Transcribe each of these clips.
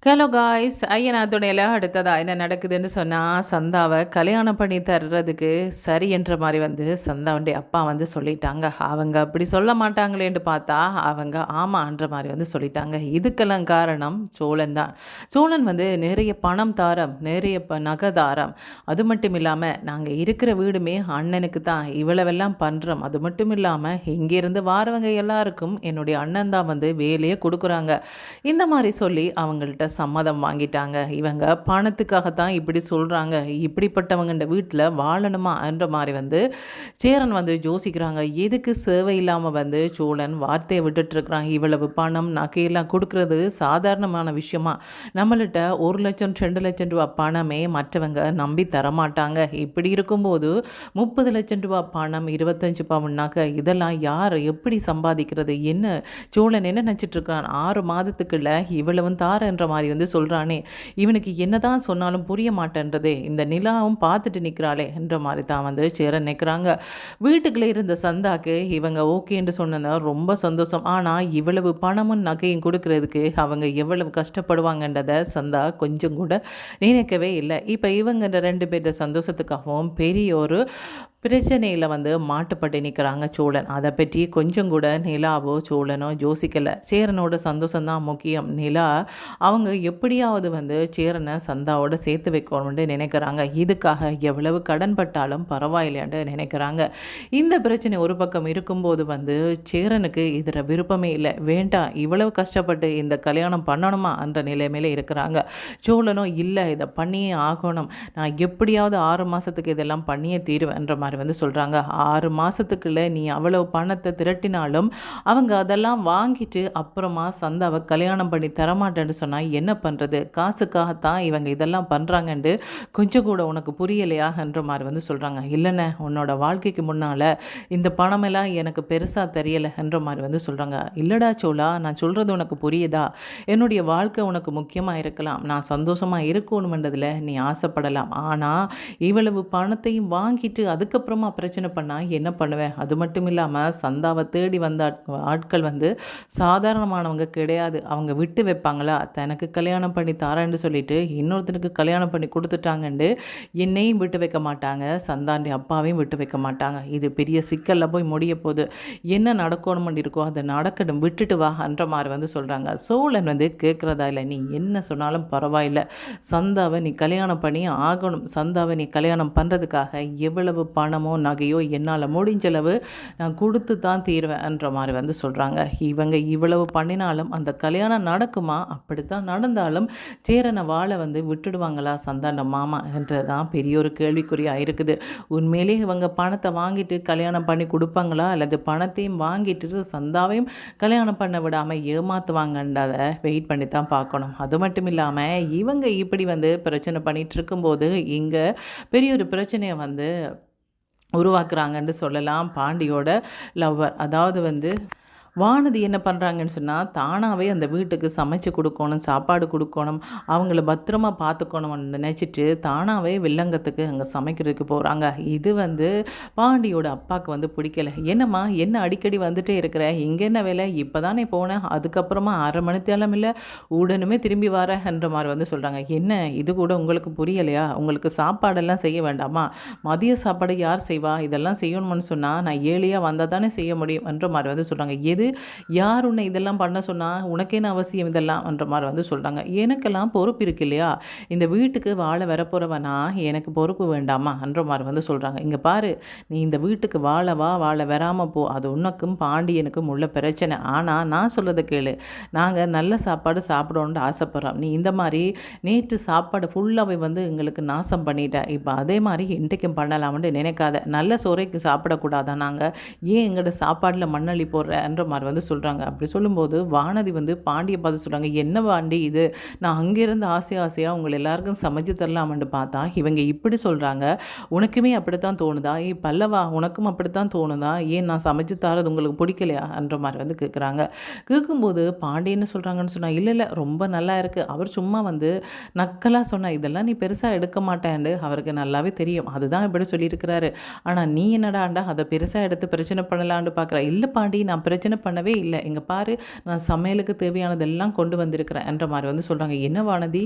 Hello guys ஐயனாத்துணையில் அடுத்ததா என்ன நடக்குதுன்னு சொன்னால் சந்தாவை கல்யாணம் பண்ணி தர்றதுக்கு சரி என்ற மாதிரி சந்தாவுடைய அப்பா சொல்லிட்டாங்க. அவங்க அப்படி சொல்ல மாட்டாங்களேன்னு பார்த்தா அவங்க ஆமான்ற மாதிரி சொல்லிட்டாங்க. இதுக்கெல்லாம் காரணம் சோழன் தான். சோழன் நிறைய பணம் தாரம், நிறைய நகை தாரம். அது மட்டும் இல்லாமல் நாங்கள் இருக்கிற வீடுமே அண்ணனுக்கு தான் இவ்வளவெல்லாம் பண்ணுறோம். அது மட்டும் இல்லாமல் இங்கேருந்து வாரவங்க எல்லாருக்கும் என்னுடைய அண்ணன் தான் வேலையே கொடுக்குறாங்க. இந்த மாதிரி சொல்லி அவங்கள்ட்ட சம்மதம் வாங்கிட்டாங்க. இவங்க பணத்துக்காகத்தான் இப்படி சொல்கிறாங்க, இப்படிப்பட்டவங்க வீட்டில் வாழணுமா என்ற மாதிரி சேரன் யோசிக்கிறாங்க. எதுக்கு சேவை இல்லாமல் சோழன் வார்த்தையை விட்டுட்டுருக்குறான். இவ்வளவு பணம் நகையெல்லாம் கொடுக்குறது சாதாரணமான விஷயமா? நம்மள்கிட்ட 1,00,000 2,00,000 ரூபா பணமே மற்றவங்க நம்பி தரமாட்டாங்க. இப்படி இருக்கும்போது 30,00,000 ரூபா பணம், 25 பவுன் நகை, இதெல்லாம் யார் எப்படி சம்பாதிக்கிறது? என்ன சோழன் என்ன நினச்சிட்ருக்கான்? 6 மாதத்துக்குள்ள இவ்வளவும் தாரன்ற மாதிரி சொல்கிறானே, இவனுக்கு என்னதான் சொன்னாலும் புரிய மாட்டேன்றதே. இந்த நிலாவும் பார்த்துட்டு நிற்கிறாளே என்ற மாதிரி தான் சேர நிற்கிறாங்க. வீட்டுக்குள்ளே இருந்த சந்தாக்கு இவங்க ஓகேன்னு சொன்னதை ரொம்ப சந்தோஷம். ஆனால் இவ்வளவு பணமும் நகையும் கொடுக்கறதுக்கு அவங்க எவ்வளவு கஷ்டப்படுவாங்கன்றதை சந்தா கொஞ்சம் கூட நினைக்கவே இல்லை. இப்போ இவங்க 2 பேர்த்த சந்தோஷத்துக்காகவும் பெரிய ஒரு பிரச்சனையில் மாட்டுப்பட்டு நிற்கிறாங்க சோழன். அதை பற்றி கொஞ்சம் கூட நிலாவோ சோழனோ யோசிக்கலை. சேரனோட சந்தோஷம்தான் முக்கியம். நிலா அவங்க எப்படியாவது சேரனை சந்தாவோட சேர்த்து வைக்கணும்னு நினைக்கிறாங்க. இதுக்காக எவ்வளவு கடன் பட்டாலும் பரவாயில்லையான்னு நினைக்கிறாங்க. இந்த பிரச்சனை ஒரு பக்கம் இருக்கும்போது சேரனுக்கு இதில் விருப்பமே இல்லை. வேண்டாம், இவ்வளவு கஷ்டப்பட்டு இந்த கல்யாணம் பண்ணணுமா என்ற நிலைமையில இருக்கிறாங்க. சோழனும் இல்லை, இதை பண்ணியே ஆகணும், நான் எப்படியாவது 6 மாதத்துக்கு இதெல்லாம் பண்ணியே தீருவேன்ற மாதிரி சொல்கிறாங்க. 6 மாதத்துக்குள்ளே நீ அவ்வளவு பணத்தை திரட்டினாலும் அவங்க அதெல்லாம் வாங்கிட்டு அப்புறமா சந்தாவை கல்யாணம் பண்ணி தரமாட்டேன்னு சொன்னால் என்ன பண்ணுறது? காசுக்காகத்தான் இவங்க இதெல்லாம் பண்ணுறாங்கன்ட்டு கொஞ்சம் கூட உனக்கு புரியலையா என்ற மாதிரி சொல்கிறாங்க. இல்லைண்ணே, உன்னோட வாழ்க்கைக்கு முன்னால் இந்த பணமெல்லாம் எனக்கு பெருசாக தெரியலை என்ற மாதிரி சொல்கிறாங்க. இல்லடா சோழா, நான் சொல்கிறது உனக்கு புரியுதா? என்னுடைய வாழ்க்கை உனக்கு முக்கியமாக இருக்கலாம், நான் சந்தோஷமாக இருக்கணுமென்றதில் நீ ஆசைப்படலாம். ஆனால் இவ்வளவு பணத்தையும் வாங்கிட்டு அதுக்கப்புறமா பிரச்சனை பண்ணால் என்ன பண்ணுவேன்? அது மட்டும் இல்லாமல் சந்தாவை தேடி வந்த ஆட்கள் சாதாரணமானவங்க கிடையாது. அவங்க விட்டு வைப்பாங்களா? தனக்கு கல்யாணம் பண்ணி தாரேன்னு சொல்லிட்டு இன்னொருத்தனுக்கு கல்யாணம் பண்ணி கொடுத்துட்டாங்கன்னு என்னையும் விட்டு வைக்க மாட்டாங்க, சந்தாண்டி அப்பாவையும் விட்டு வைக்க மாட்டாங்க. இது பெரிய சிக்கலில் போய் முடிய போகுது. என்ன நடக்கணும்னு இருக்கோ அதை நடக்கணும், விட்டுட்டு வா என்ற மாதிரி சொல்கிறாங்க. சோழன் கேட்குறதா இல்லை, நீ என்ன சொன்னாலும் பரவாயில்லை, சந்தாவை நீ கல்யாணம் பண்ணி ஆகணும். சந்தாவை நீ கல்யாணம் பண்ணுறதுக்காக எவ்வளவு பணமோ நகையோ என்னால் முடிஞ்சளவு நான் கொடுத்து தான் தீர்வேன் என்ற மாதிரி சொல்கிறாங்க. இவங்க இவ்வளவு பண்ணினாலும் அந்த கல்யாணம் நடக்குமா? அப்படித்தான் நடந்தாலும் சேரனை வாழ விட்டுடுவாங்களா சந்தாண்ட மாமா என்றதான் பெரிய ஒரு கேள்விக்குறியாக இருக்குது. உண்மையிலே இவங்க பணத்தை வாங்கிட்டு கல்யாணம் பண்ணி கொடுப்பாங்களா, அல்லது பணத்தையும் வாங்கிட்டு சந்தாவையும் கல்யாணம் பண்ண விடாமல் ஏமாற்றுவாங்கன்றதை வெயிட் பண்ணி தான் பார்க்கணும். அது மட்டும் இல்லாமல் இவங்க இப்படி பிரச்சனை பண்ணிகிட்டு இருக்கும்போது இங்கே பெரிய ஒரு பிரச்சனையை உருவாக்குறாங்கன்னு சொல்லலாம். பாண்டியோட லவ்வர், அதாவது வானதி என்ன பண்ணுறாங்கன்னு சொன்னால் தானாகவே அந்த வீட்டுக்கு சமைச்சு கொடுக்கணும், சாப்பாடு கொடுக்கணும், அவங்கள பத்திரமா பார்த்துக்கணும்னு நினச்சிட்டு தானாகவே வில்லங்கத்துக்கு அங்கே சமைக்கிறதுக்கு போகிறாங்க. இது பாண்டியோட அப்பாவுக்கு பிடிக்கலை. என்னம்மா என்ன அடிக்கடி வந்துட்டே இருக்கிற, இங்கே என்ன வேலை, இப்போ தானே போனேன், அதுக்கப்புறமா 1/2 மணித்தேலம் இல்லை உடனுமே திரும்பி வர என்ற மாதிரி சொல்கிறாங்க. என்ன இது கூட உங்களுக்கு புரியலையா? உங்களுக்கு சாப்பாடெல்லாம் செய்ய வேண்டாமா? மதிய சாப்பாடு யார் செய்வா? இதெல்லாம் செய்யணும்னு சொன்னால் நான் ஏழையாக வந்தால் தானே செய்ய முடியும் என்ற மாதிரி சொல்கிறாங்க. எது யார் உன்னை இதெல்லாம் பண்ண சொன்னால், உனக்கேன அவசியம் இதெல்லாம் என்ற மாதிரி சொல்கிறாங்க. எனக்கெல்லாம் பொறுப்பு இருக்கு இல்லையா? இந்த வீட்டுக்கு வாழ வரப்போகிறவனா எனக்கு பொறுப்பு வேண்டாமா என்ற மாதிரி சொல்கிறாங்க. இங்கே பாரு, நீ இந்த வீட்டுக்கு வாழ வராமல் போ, அது உனக்கும் பாண்டியனுக்கும் உள்ள பிரச்சனை. ஆனால் நான் சொல்கிறத கேளு, நாங்கள் நல்ல சாப்பாடு சாப்பிடணுன்னு ஆசைப்பட்றோம். நீ இந்த மாதிரி நேற்று சாப்பாடு ஃபுல்லாகவே எங்களுக்கு நாசம் பண்ணிட்டேன், இப்போ அதே மாதிரி இன்றைக்கும் பண்ணலாம்னு நினைக்காத. நல்ல சோறைக்கு சாப்பிடக்கூடாதா நாங்கள்? ஏன் எங்களோட சாப்பாடில் மண்ணள்ளி போடுறன்ற மாதிரி சொல்கிறாங்க. அப்படி சொல்லும்போது வானதி பாண்டியை பார்த்து சொல்கிறாங்க. என்ன பாண்டி இது, நான் அங்கேருந்து ஆசையாக உங்களை எல்லாருக்கும் சமைச்சு தரலாமன்னு பார்த்தா இவங்க இப்படி சொல்கிறாங்க. உனக்குமே அப்படித்தான் தோணுதா? பல்லவா, உனக்கும் அப்படித்தான் தோணுதா? ஏன் நான் சமைச்சு தரது உங்களுக்கு பிடிக்கலையா என்ற மாதிரி கேட்குறாங்க. கேட்கும்போது பாண்டி என்ன சொல்கிறாங்கன்னு சொன்னால், இல்லை ரொம்ப நல்லா இருக்குது. அவர் சும்மா நக்கலாக சொன்னால் இதெல்லாம் நீ பெருசாக எடுக்க மாட்டேன்னு அவருக்கு நல்லாவே தெரியும், அதுதான் இப்படி சொல்லியிருக்கிறாரு. ஆனால் நீ என்னடாண்டா அதை பெருசாக எடுத்து பிரச்சனை பண்ணலான்னு பார்க்குற? இல்லை பாண்டி, நான் பிரச்சனை பண்ணவே இல்லை. இங்கே பாரு, நான் சமையலுக்கு தேவையானதெல்லாம் கொண்டு வந்திருக்கிறேன் என்ற மாதிரி வந்து சொல்கிறாங்க. என்ன வானதி,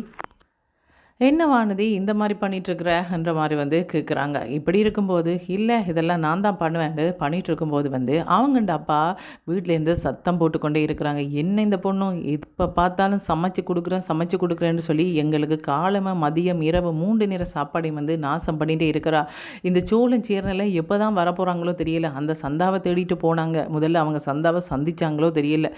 என்ன வானதி இந்த மாதிரி பண்ணிகிட்ருக்குறன்ற மாதிரி வந்து கேட்குறாங்க. இப்படி இருக்கும்போது, இல்லை இதெல்லாம் நான் தான் பண்ணுவேன்ட்டு பண்ணிகிட்ருக்கும்போது வந்து அவங்கண்ட அப்பா வீட்டிலேருந்து சத்தம் போட்டுக்கொண்டே இருக்கிறாங்க. என்ன இந்த பொண்ணும் இப்போ பார்த்தாலும் சமைச்சு கொடுக்குறேன்னு சொல்லி எங்களுக்கு காலமாக மதியம் இரவு 3 நேர சாப்பாடையும் வந்து நாசம் பண்ணிகிட்டே இருக்கிறா. இந்த சோளம் சீரனில் எப்போ தான் வரப்போகிறாங்களோ தெரியல. அந்த சந்தாவை தேடிட்டு போனாங்க. முதல்ல அவங்க சந்தாவை சந்திச்சாங்களோ தெரியல.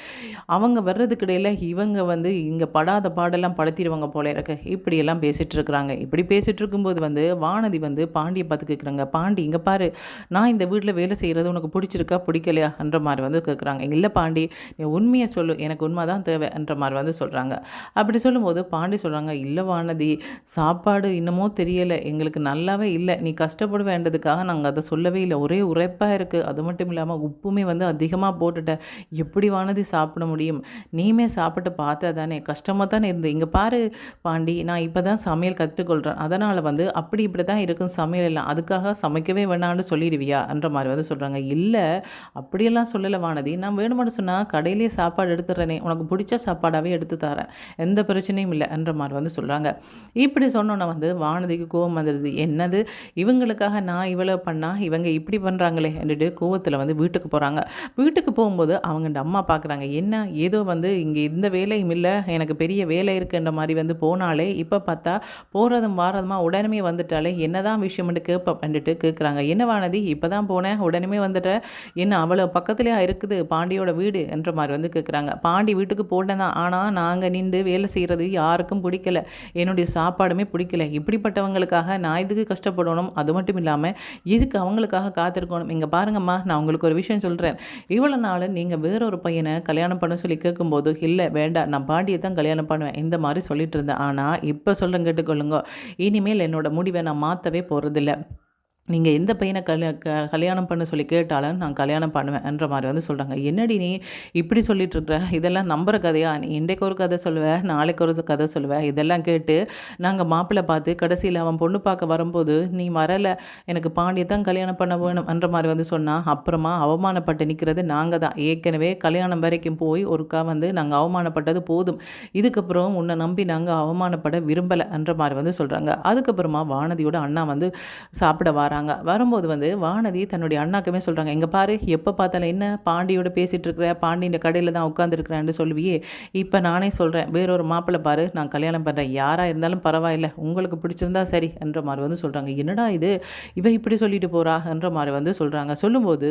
அவங்க வர்றதுக்கு இடையில இவங்க வந்து இங்கே படாத பாடெல்லாம் படுத்திடுவாங்க போல இருக்கு. இப்படியெல்லாம் பேசிகிட்டு இருக்கிறாங்க. இப்படி பேசிகிட்டு இருக்கும்போது வந்து வானதி வந்து பாண்டியை பார்த்து கேட்குறாங்க. பாண்டி, இங்கே பாரு, நான் இந்த வீட்டில் வேலை செய்கிறது உனக்கு பிடிச்சிருக்கா பிடிக்கலையா என்ற மாதிரி வந்து கேட்குறாங்க. இல்லை பாண்டி, நீ உண்மையை சொல்லு, எனக்கு உண்மை தான் தேவை என்ற மாதிரி வந்து சொல்கிறாங்க. அப்படி சொல்லும்போது பாண்டி சொல்கிறாங்க, இல்லை வானதி, சாப்பாடு இன்னமும் தெரியலை, எங்களுக்கு நல்லாவே இல்லை, நீ கஷ்டப்பட வேண்டதுக்காக நாங்கள் அதை சொல்லவே இல்லை, ஒரே உரைப்பாக இருக்குது, அது மட்டும் இல்லாமல் உப்புமே வந்து அதிகமாக போட்டுட்டேன், எப்படி வானதி சாப்பிட முடியும், நீமே சாப்பிட்டு பார்த்தா தானே, கஷ்டமாக தானே இருந்து, இங்கே பாரு பாண்டி, நான் இப்போ தான் சமையல் கற்றுக்கொள்கிறேன், அதனால் வந்து அப்படி இப்படி தான் இருக்கும் சமையல் எல்லாம், அதுக்காக சமைக்கவே வேணான்னு சொல்லிடுவியா என்ற மாதிரி வந்து சொல்கிறாங்க. இல்லை அப்படியெல்லாம் சொல்லலை வானதி, நான் வேணுமென்னு சொன்னால் கடையிலே சாப்பாடு எடுத்துடுறேனே, உனக்கு பிடிச்ச சாப்பாடாகவே எடுத்து தரேன், எந்த பிரச்சனையும் இல்லை என்ற மாதிரி வந்து சொல்கிறாங்க. இப்படி சொன்னோன்னே வந்து வானதிக்கு கோவம் வந்துடுது. என்னது, இவங்களுக்காக நான் இவ்வளோ பண்ணால் இவங்க இப்படி பண்ணுறாங்களே என்றுட்டு கோவத்தில் வந்து வீட்டுக்கு போகிறாங்க. வீட்டுக்கு போகும்போது அவங்கள்ட அம்மா பார்க்குறாங்க. என்ன ஏதோ வந்து இங்கே இந்த வேலையும் இல்லை, எனக்கு பெரிய வேலை இருக்குன்ற மாதிரி வந்து போனாலே இப்போ பார்த்தா போகிறதும் வாரதுமா உடனே வந்துட்டாலே என்னதான் விஷயம்னு கேட்பேன்ட்டு கேட்குறாங்க. என்ன வானதி, இப்போ தான் போனேன் உடனே வந்துட்ட, என்ன அவ்வளோ பக்கத்துலேயே இருக்குது பாண்டியோட வீடு என்ற மாதிரி வந்து கேட்குறாங்க. பாண்டி வீட்டுக்கு போட்டேன் தான், ஆனால் நாங்கள் நின்று வேலை செய்கிறது யாருக்கும் பிடிக்கல, என்னுடைய சாப்பாடுமே பிடிக்கல, இப்படிப்பட்டவங்களுக்காக நான் இதுக்கு கஷ்டப்படணும், அது மட்டும் இல்லாமல் இதுக்கு அவங்களுக்காக காத்திருக்கணும். இங்கே பாருங்கம்மா, நான் உங்களுக்கு ஒரு விஷயம் சொல்கிறேன், இவ்வளோ நாள் நீங்கள் வேறொரு பையனை கல்யாணம் பண்ண சொல்லி கேட்கும்போது இல்லை வேண்டாம், நான் பாண்டியை தான் கல்யாணம் பண்ணுவேன் இந்த மாதிரி சொல்லிட்டு இருந்தேன். ஆனால் இப்போ சொல்கிறேன் கேட்டுக்கொள்ளுங்க, இனிமேல் என்னோட முடிவை நான் மாற்றவே போகிறதில்ல, நீங்கள் எந்த பையனை கல்யாணம் பண்ண சொல்லி கேட்டாலும் நான் கல்யாணம் பண்ணுவேன் என்ற மாதிரி வந்து சொல்கிறாங்க. என்னடி நீ இப்படி சொல்லிகிட்ருக்குற, இதெல்லாம் நம்புகிற கதையா, நீ இன்றைக்கு ஒரு கதை சொல்லுவேன், நாளைக்கு ஒரு கதை சொல்லுவேன், இதெல்லாம் கேட்டு நாங்கள் மாப்பிள்ளை பார்த்து கடைசியில் அவன் பொண்ணு பார்க்க வரும்போது நீ வரலை, எனக்கு பாண்டியை தான் கல்யாணம் பண்ண வேணும் என்ற மாதிரி வந்து சொன்னால் அப்புறமா அவமானப்பட்டு நிற்கிறது நாங்கள் தான். ஏற்கனவே கல்யாணம் வரைக்கும் போய் ஒருக்கா வந்து நாங்கள் அவமானப்பட்டது போதும், இதுக்கப்புறம் உன்னை நம்பி நாங்கள் அவமானப்பட விரும்பலை என்ற மாதிரி வந்து சொல்கிறாங்க. அதுக்கப்புறமா வானதியோட அண்ணா வந்து சாப்பிட வராங்க. வரும்போது வந்து வானதி தன்னுடைய அண்ணாக்குமே சொல்கிறாங்க, எங்கே பாரு, எப்போ பார்த்தாலும் என்ன பாண்டியோட பேசிகிட்டு இருக்கிற, பாண்டியின் கடையில் தான் உட்காந்துருக்கிறேன்னு சொல்லுவியே, இப்போ நானே சொல்கிறேன், வேறொரு மாப்பிள்ளை பாரு, நான் கல்யாணம் பண்ணுறேன், யாராக இருந்தாலும் பரவாயில்லை, உங்களுக்கு பிடிச்சிருந்தா சரி என்ற மாதிரி வந்து சொல்கிறாங்க. என்னடா இது, இவ இப்படி சொல்லிட்டு போகிறா என்ற மாதிரி வந்து சொல்கிறாங்க. சொல்லும்போது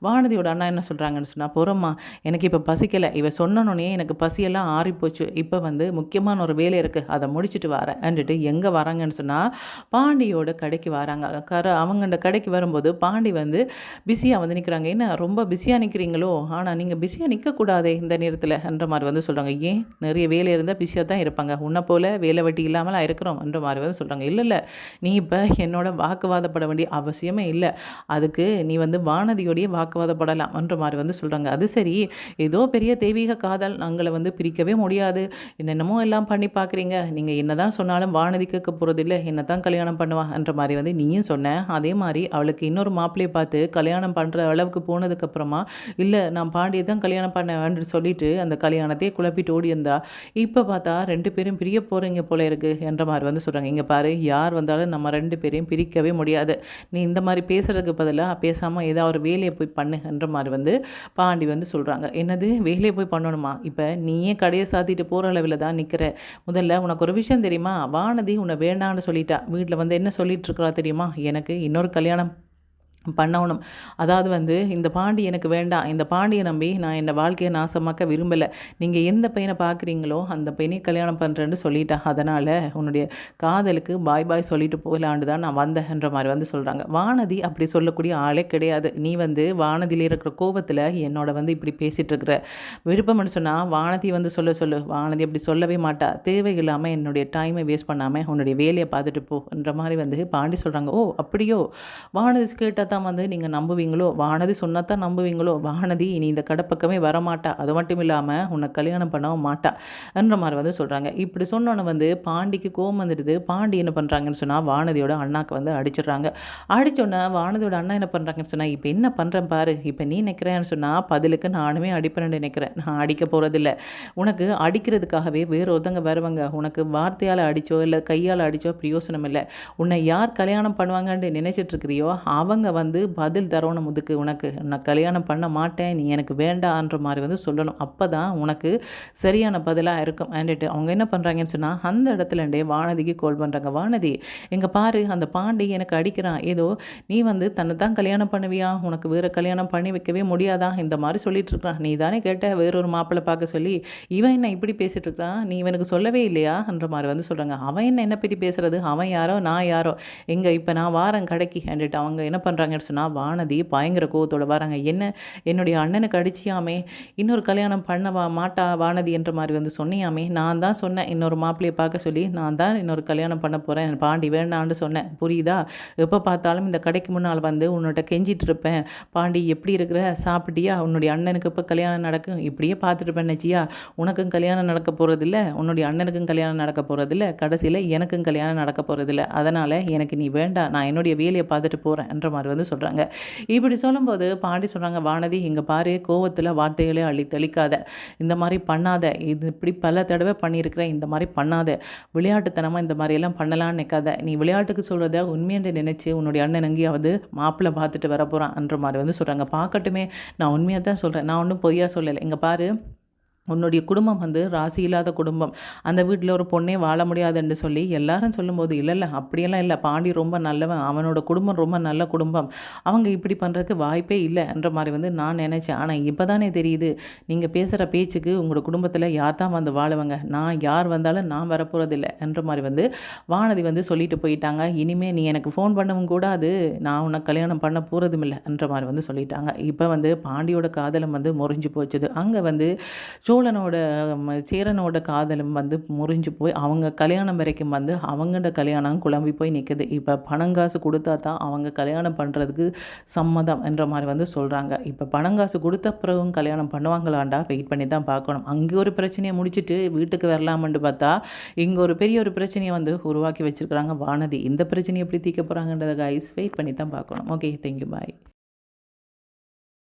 வானதியோட அண்ணா என்ன சொல்கிறாங்கன்னு சொன்னால், போகிறோம்மா, எனக்கு இப்போ பசிக்கலை, இவ சொன்னோன்னே எனக்கு பசியெல்லாம் ஆறிப்போச்சு, இப்போ வந்து முக்கியமான ஒரு வேலை இருக்குது, அதை முடிச்சுட்டு வரேன்ட்டு எங்கே வராங்கன்னு சொன்னால் பாண்டியோட கடைக்கு வராங்க. அவங்க அந்த கடைக்கு வரும்போது பாண்டி வந்து பிஸியாக வந்து நிற்கிறாங்க. என்ன ரொம்ப பிஸியாக நிற்கிறீங்களோ, ஆனால் நீங்கள் பிஸியாக நிற்கக்கூடாதே இந்த நேரத்தில் என்ற மாதிரி வந்து சொல்கிறாங்க. ஏன், நிறைய வேலை இருந்தால் பிஸியாக தான் இருப்பாங்க, உன்னை போல் வேலை வெட்டி இல்லாமல் இருக்கிறோம் என்ற மாதிரி வந்து சொல்கிறாங்க. இல்லை நீ இப்போ என்னோட வாக்குவாதப்பட வேண்டிய அவசியமே இல்லை, அதுக்கு நீ வந்து வானதியோடைய வாக்குவாதப்படலாம் என்ற மாதிரி வந்து சொல்கிறாங்க. அது சரி, ஏதோ பெரிய தெய்வீக காதல், நாங்களை வந்து பிரிக்கவே முடியாது, என்னென்னமோ எல்லாம் பண்ணி பார்க்குறீங்க, நீங்கள் என்ன தான் சொன்னாலும் வானதி கேட்க போகிறதில்லை, என்ன தான் கல்யாணம் பண்ணுவா என்ற மாதிரி வந்து நீயும் சொன்ன. அதே மாதிரி அவளுக்கு இன்னொரு மாப்பிள்ளையை பார்த்து கல்யாணம் பண்ணுற அளவுக்கு போனதுக்கப்புறமா இல்லை நான் பாண்டியை தான் கல்யாணம் பண்ண சொல்லிட்டு அந்த கல்யாணத்தையே குழப்பிட்டு ஓடி இருந்தா, இப்போ பார்த்தா 2 பேரும் பிரிய போகிறீங்க போல இருக்குது என்ற மாதிரி வந்து சொல்கிறாங்க. இங்கே பாரு, யார் வந்தாலும் நம்ம 2 பேரையும் பிரிக்கவே முடியாது, நீ இந்த மாதிரி பேசுகிறதுக்கு பதிலாக பேசாமல் ஏதாவது ஒரு வேலையை போய் பண்ணு என்ற மாதிரி வந்து பாண்டி வந்து சொல்கிறாங்க. என்னது வேலையை போய் பண்ணணுமா, இப்போ நீயே கடையை சாத்திட்டு போகிற அளவில் தான் நிற்கிற, முதல்ல உனக்கு ஒரு விஷயம் தெரியுமா, வானதி உன்னை வேண்டான்னு சொல்லிட்டா, வீட்டில் வந்து என்ன சொல்லிட்டு இருக்கிறா தெரியுமா, எனக்கு இன்னொரு கல்யாணம் பண்ணணும், அதாவது வந்து இந்த பாண்டி எனக்கு வேண்டாம், இந்த பாண்டியை நம்பி நான் என்னை வாழ்க்கையை நாசமாக்க விரும்பலை, நீங்கள் எந்த பையனை பார்க்குறீங்களோ அந்த பையனை கல்யாணம் பண்ணுறேன்னு சொல்லிட்டேன், அதனால் உன்னுடைய காதலுக்கு பாய் பாய் சொல்லிட்டு போகலான்னு தான் நான் வந்தேன்ற மாதிரி வந்து சொல்கிறாங்க. வானதி அப்படி சொல்லக்கூடிய ஆளே கிடையாது, நீ வந்து வானதியில் இருக்கிற கோபத்தில் என்னோட வந்து இப்படி பேசிகிட்டு இருக்கிற, விருப்பம்னு சொன்னால் வானதி வந்து சொல்லு, வானதி அப்படி சொல்லவே மாட்டா, தேவையில்லாமல் என்னுடைய டைமை வேஸ்ட் பண்ணாமல் உன்னுடைய வேலையை பார்த்துட்டு போன்ற மாதிரி வந்து பாண்டி சொல்கிறாங்க. ஓ அப்படியோ, வானதி கேட்டால் தான் வந்து நீங்கள் நம்புவீங்களோ, வானதி சொன்னா தான் நம்புவீங்களோ, வானதி இனி இந்த கடை பக்கமே வரமாட்டா. அது மட்டும் இல்லாம உன்னை கல்யாணம் பண்ணவும் மாட்டா என்ற மாரி வந்து சொல்றாங்க. இப்படி சொன்னோனே வந்து பாண்டிக்கு கோவம் வந்துடுது. பாண்டி என்ன பண்றாங்கன்னு சொன்னா, வானதியோட அண்ணாக்கு வந்து அடிச்சிடுறாங்க. அடிச்சோன்னே வானதியோட அண்ணா என்ன பண்றாங்கன்னு சொன்னா, "இப்ப என்ன பண்றேன் பாரு. இப்ப நீ நிக்கிறேன்னு சொன்னா, பதிலுக்கு நானுமே அடிப்பேன்னு நினைக்கிறேன். நான் அடிக்க போறதில்ல. உனக்கு அடிக்கிறதுக்காகவே வேற ஒருத்தங்க வருவாங்க. உனக்கு வார்த்தையால அடிச்சோ, இல்ல கையால அடிச்சோ பிரயோசனம் இல்ல. உன்னை யார் கல்யாணம் பண்ணுவாங்கன்னு நினைச்சிட்டு இருக்கிறியோ, அவங்க வந்து பதில் தரணும் முதுக்கு உனக்கு. நான் கல்யாணம் பண்ண மாட்டேன். நீ எனக்கு வேண்டான்ற மாரி வந்து சொல்லணும். அப்பதான் உனக்கு சரியான பதிலா இருக்கும். அண்டுட்டு அவங்க என்ன பண்றாங்கன்னு சொன்னா, அந்த இடத்துலருந்தே வானதிக்கு கால் பண்றாங்க. "வானதி, இங்க பாரு அந்த பாண்டி எனக்கு அடிக்கிறான். ஏதோ நீ வந்து தன்ன தான் கல்யாணம் பண்ணுவியா? உனக்கு வேற கல்யாணம் பண்ணி வைக்கவே முடியாதா? இந்த மாரி சொல்லிட்டு இருக்கிறான். நீ தானே கேட்ட வேறொரு மாப்பிள்ளை பார்க்க சொல்லி. இவன் என்ன இப்படி பேசிட்டு இருக்கிறான்? நீ இவனுக்கு சொல்லவே இல்லையா?" என்ற மாரி வந்து சொல்றாங்க. அவன் என்ன பத்தி பேசுறது? அவன் யாரோ, நான் யாரோ? எங்க இப்ப நான் வாரேன் கடைக்கு அண்டுட்டு அவங்க என்ன பண்றாங்கன்னு சொன்னா, வானதி பயங்கர கோவத்தோட வராங்க. "என்ன என்னுடைய அண்ணனுக்கு அடிச்சியாமே? இன்னொரு கல்யாணம் பண்ண மாட்டா வானதி என்ற மாரி வந்து சொன்னியாமே? நான் தான் சொன்னேன் இன்னொரு மாப்பிள்ளைய பார்க்க சொல்லி. நான் தான் இன்னொரு கல்யாணம் பண்ண போறேன். பாண்டி வேண்டான்னு சொன்னேன். புரியுதா? எப்ப பார்த்தாலும் இந்த கடைக்கு முன்னால வந்து உன்னிட்ட கெஞ்சிட்டு இருப்பேன். பாண்டி எப்படி இருக்கிற? சாப்பிட்டியா? உன்னுடைய அண்ணனுக்கு எப்ப கல்யாணம் நடக்கும்? இப்படியே பார்த்துட்டு இருப்பேன் நினைச்சியா? உனக்கும் கல்யாணம் நடக்க போறதில்ல. உன்னுடைய அண்ணனுக்கும் கல்யாணம் நடக்க போறதில்ல. கடைசியில எனக்கும் கல்யாணம் நடக்க போறதில்ல. அதனால எனக்கு நீ வேண்டாம். நான் என்னுடைய வேலைய பார்த்துட்டு போறேன் என்ற மாரி வந்து சொல்றாங்க. இப்படி சொல்லும்போது பாண்டி சொல்றாங்க, "வானதி இங்க பாரு கோவத்துல வார்த்தைகளே அள்ளி தெளிக்காத. இந்த மாரி பண்ணாத. இது இப்படி பல தடவை பண்ணியிருக்கிறேன். இந்த மாரி பண்ணாத. விளையாட்டுத்தனமா இந்த மாரியெல்லாம் பண்ணலான்னு நினைக்காத. நீ விளையாட்டுக்கு சொல்றத உண்மையென்று நினைச்சு உன்னுடைய அண்ணன் எங்கேயாவது மாப்பிள்ளை பார்த்துட்டு வரப்போறான்" என்ற மாரி வந்து சொல்றாங்க. "பார்க்கட்டுமே, நான் உண்மையா தான் சொல்றேன். நான் ஒண்ணும் பொய்யா சொல்லல. இங்க பாரு உன்னுடைய குடும்பம் வந்து ராசி இல்லாத குடும்பம். அந்த வீட்ல ஒரு பொண்ணே வாழ முடியாதுன்னு சொல்லி எல்லாரும் சொல்லும்போது, இல்ல, இல்ல அப்படியெல்லாம் இல்ல. பாண்டி ரொம்ப நல்லவன். அவனோட குடும்பம் ரொம்ப நல்ல குடும்பம். அவங்க இப்படி பண்றதுக்கு வாய்ப்பே இல்ல என்ற மாரி வந்து நான் நெனச்சேன். ஆனா இப்ப தானே தெரியுது. நீங்க பேசுற பேச்சுக்கு உங்களோட குடும்பத்தில யார் தான் வந்து வாழுவாங்க. நான் யார் வந்தாலும் நான் வரப்போறதில்ல என்ற மாரி வந்து வானதி வந்து சொல்லிட்டு போயிட்டாங்க. இனிமே நீ எனக்கு ஃபோன் பண்ணவும் கூடாது. நான் உன்ன கல்யாணம் பண்ண போறதுமில்ல என்ற மாரி வந்து சொல்லிட்டாங்க. இப்ப வந்து பாண்டியோட காதலும் வந்து முறிஞ்சு போச்சுது. அங்க வந்து சோழனோட சேரனோட காதலும் வந்து முறிஞ்சு போய் அவங்க கல்யாணம் வரைக்கும் வந்து அவங்களோட கல்யாணம் குழம்பி போய் நிற்குது. இப்போ பணங்காசு கொடுத்தா தான் அவங்க கல்யாணம் பண்ணுறதுக்கு சம்மதம் என்ற மாதிரி வந்து சொல்கிறாங்க. இப்போ பணங்காசு கொடுத்த பிறகும் கல்யாணம் பண்ணுவாங்களாண்டா வெயிட் பண்ணி தான் பார்க்கணும். அங்கே ஒரு பிரச்சனையை முடிச்சுட்டு வீட்டுக்கு வரலாமென்று பார்த்தா இங்கே ஒரு பெரிய ஒரு பிரச்சனையை வந்து உருவாக்கி வச்சுருக்கிறாங்க வானதி. இந்த பிரச்சனையை எப்படி தீர்க்க போகிறாங்கன்றத கைஸ் வெயிட் பண்ணி தான் பார்க்கணும். ஓகே, தேங்க்யூ, பாய்.